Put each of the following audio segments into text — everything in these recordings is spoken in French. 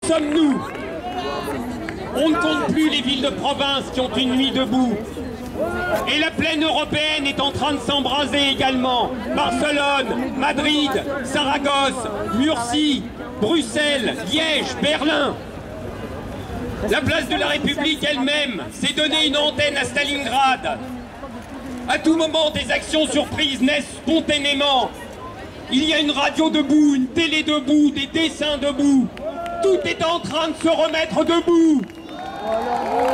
sommes-nous? On ne compte plus les villes de province qui ont une nuit debout. Et la plaine européenne est en train de s'embraser également. Barcelone, Madrid, Saragosse, Murcie, Bruxelles, Liège, Berlin. La place de la République elle-même s'est donné une antenne à Stalingrad. À tout moment, des actions surprises naissent spontanément. Il y a une radio debout, une télé debout, des dessins debout. Tout est en train de se remettre debout.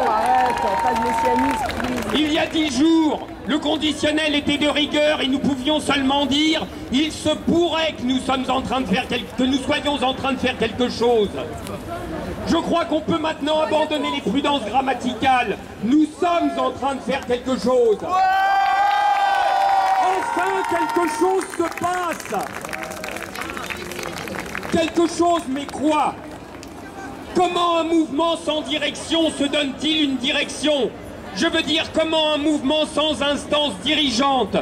Arrête, pas de messianisme, please. Il y a 10 jours, le conditionnel était de rigueur et nous pouvions seulement dire « Il se pourrait que nous soyons en train de faire quelque chose ». Je crois qu'on peut maintenant abandonner les prudences grammaticales. Nous sommes en train de faire quelque chose. Enfin, quelque chose se passe. Quelque chose, mais quoi? Comment un mouvement sans direction se donne-t-il une direction? Je veux dire, comment un mouvement sans instance dirigeante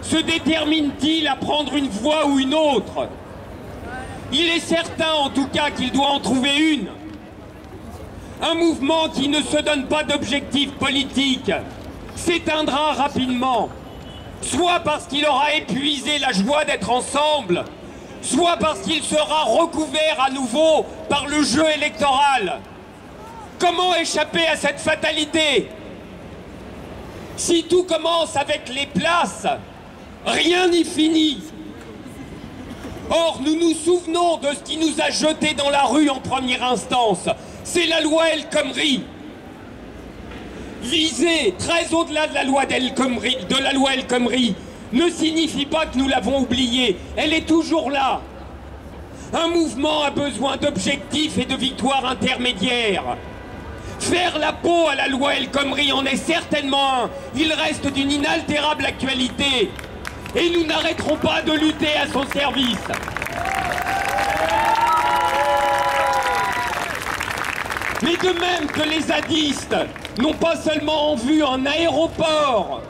se détermine-t-il à prendre une voie ou une autre? Il est certain, en tout cas, qu'il doit en trouver une. Un mouvement qui ne se donne pas d'objectif politique s'éteindra rapidement, soit parce qu'il aura épuisé la joie d'être ensemble, soit parce qu'il sera recouvert à nouveau par le jeu électoral. Comment échapper à cette fatalité? Si tout commence avec les places, rien n'y finit. Or, nous nous souvenons de ce qui nous a jetés dans la rue en première instance. C'est la loi El Khomri. Viser très au-delà de la loi El Khomri ne signifie pas que nous l'avons oubliée. Elle est toujours là. Un mouvement a besoin d'objectifs et de victoires intermédiaires. Faire la peau à la loi El Khomri en est certainement un. Il reste d'une inaltérable actualité. Et nous n'arrêterons pas de lutter à son service. Mais de même que les zadistes n'ont pas seulement en vue un aéroport,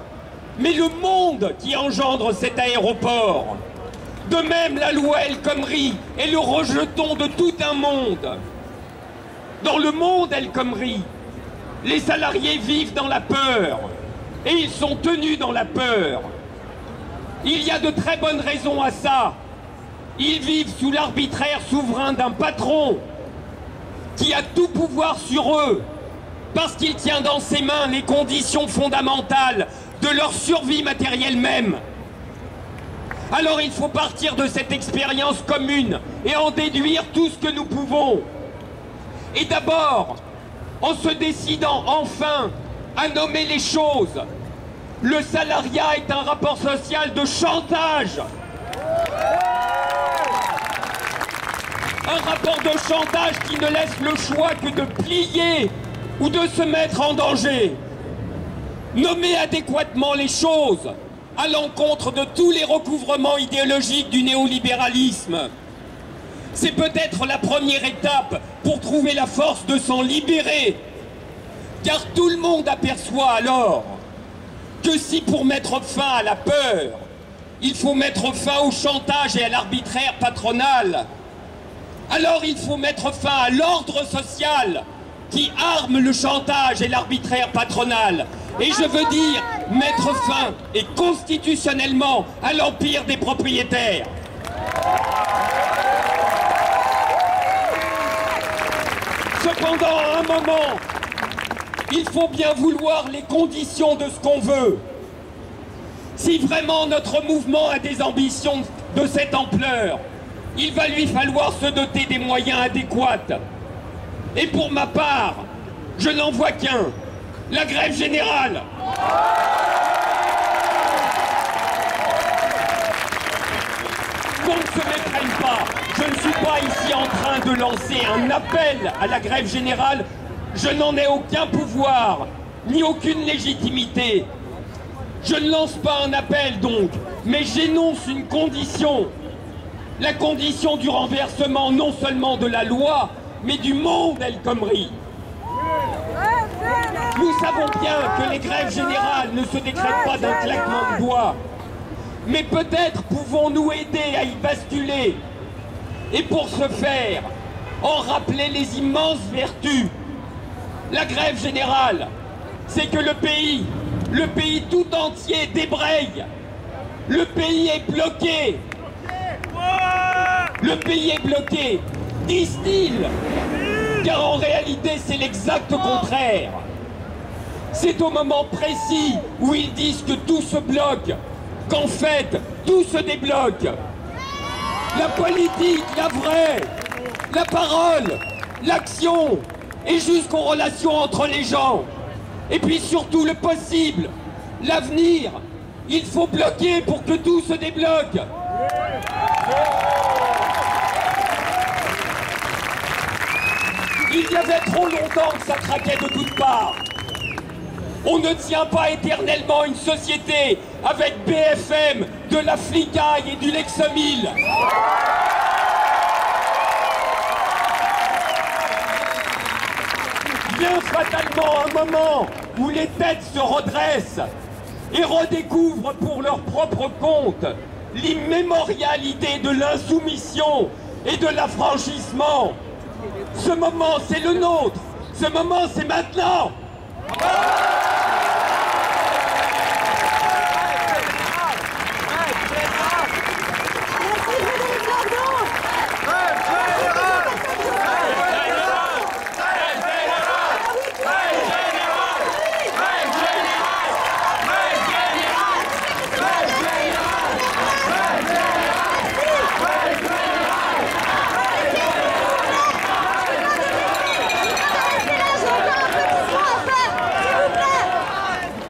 mais le monde qui engendre cet aéroport. De même, la loi El Khomri est le rejeton de tout un monde. Dans le monde El Khomri, les salariés vivent dans la peur, et ils sont tenus dans la peur. Il y a de très bonnes raisons à ça. Ils vivent sous l'arbitraire souverain d'un patron qui a tout pouvoir sur eux, parce qu'il tient dans ses mains les conditions fondamentales de leur survie matérielle même. Alors il faut partir de cette expérience commune et en déduire tout ce que nous pouvons. Et d'abord, en se décidant enfin à nommer les choses. Le salariat est un rapport social de chantage. Un rapport de chantage qui ne laisse le choix que de plier ou de se mettre en danger. Nommer adéquatement les choses à l'encontre de tous les recouvrements idéologiques du néolibéralisme. C'est peut-être la première étape pour trouver la force de s'en libérer. Car tout le monde aperçoit alors que si pour mettre fin à la peur, il faut mettre fin au chantage et à l'arbitraire patronal, alors il faut mettre fin à l'ordre social qui arme le chantage et l'arbitraire patronal. Et je veux dire mettre fin, et constitutionnellement, à l'empire des propriétaires. Cependant, à un moment, il faut bien vouloir les conditions de ce qu'on veut. Si vraiment notre mouvement a des ambitions de cette ampleur, il va lui falloir se doter des moyens adéquats. Et pour ma part, je n'en vois qu'un, la grève générale. Qu'on ne se méprenne pas, je ne suis pas ici en train de lancer un appel à la grève générale. Je n'en ai aucun pouvoir, ni aucune légitimité. Je ne lance pas un appel donc, mais j'énonce une condition. La condition du renversement non seulement de la loi, mais du monde El Khomri. Nous savons bien que les grèves générales ne se décrètent pas d'un claquement de doigts. Mais peut-être pouvons-nous aider à y basculer. Et pour ce faire, en rappeler les immenses vertus. La grève générale, c'est que le pays tout entier débraye. Le pays est bloqué. Le pays est bloqué, disent-ils. Car en réalité, c'est l'exact contraire. C'est au moment précis où ils disent que tout se bloque, qu'en fait, tout se débloque. La politique, la vraie, la parole, l'action, et jusqu'aux relations entre les gens. Et puis surtout le possible, l'avenir. Il faut bloquer pour que tout se débloque. Il y avait trop longtemps que ça craquait de toutes parts. On ne tient pas éternellement une société avec BFM, de la flicaille et du Lexomil. Vient fatalement un moment où les têtes se redressent et redécouvrent pour leur propre compte l'immémorialité de l'insoumission et de l'affranchissement. Ce moment, c'est le nôtre. Ce moment, c'est maintenant.